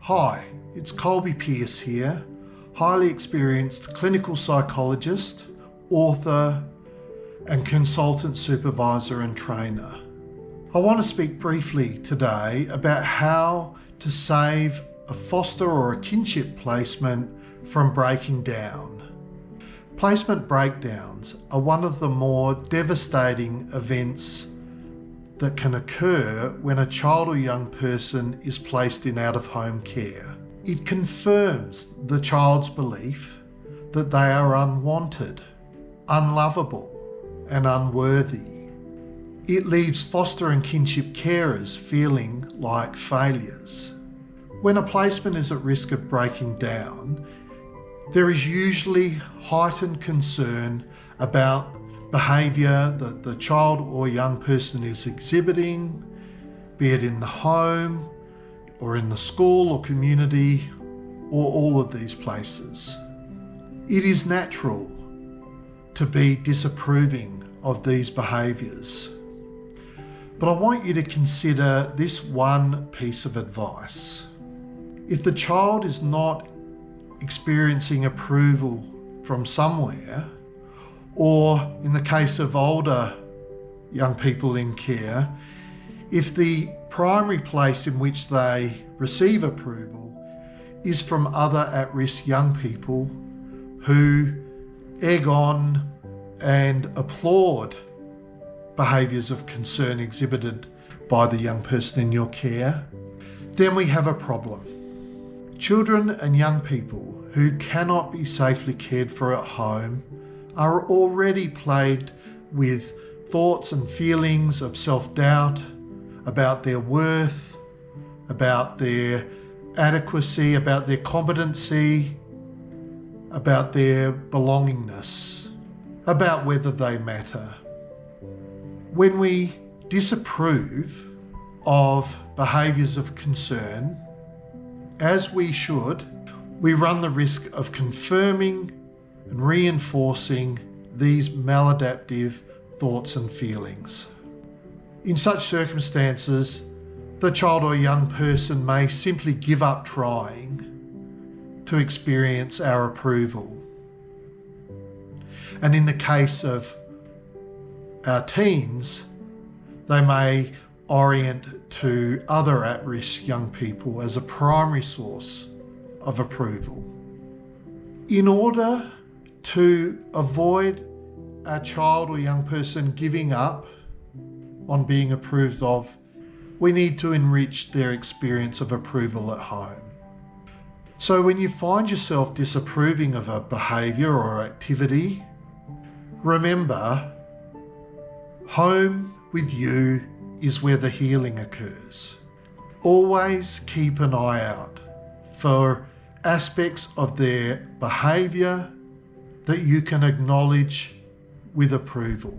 Hi, it's Colby Pearce here, highly experienced clinical psychologist, author, and consultant supervisor and trainer. I want to speak briefly today about how to save a foster or a kinship placement from breaking down. Placement breakdowns are one of the more devastating events that can occur when a child or young person is placed in out-of-home care. It confirms the child's belief that they are unwanted, unlovable, and unworthy. It leaves foster and kinship carers feeling like failures. When a placement is at risk of breaking down, there is usually heightened concern about behaviour that the child or young person is exhibiting, be it in the home or in the school or community or all of these places. It is natural to be disapproving of these behaviours. But I want you to consider this one piece of advice. If the child is not experiencing approval from somewhere, or in the case of older young people in care, if the primary place in which they receive approval is from other at-risk young people who egg on and applaud behaviours of concern exhibited by the young person in your care, then we have a problem. Children and young people who cannot be safely cared for at home are already plagued with thoughts and feelings of self-doubt about their worth, about their adequacy, about their competency, about their belongingness, about whether they matter. When we disapprove of behaviours of concern, as we should, we run the risk of confirming and reinforcing these maladaptive thoughts and feelings. In such circumstances, the child or young person may simply give up trying to experience our approval. And in the case of our teens, they may orient to other at-risk young people as a primary source of approval. In order to avoid a child or young person giving up on being approved of, we need to enrich their experience of approval at home. So when you find yourself disapproving of a behaviour or activity, remember, home with you is where the healing occurs. Always keep an eye out for aspects of their behaviour that you can acknowledge with approval.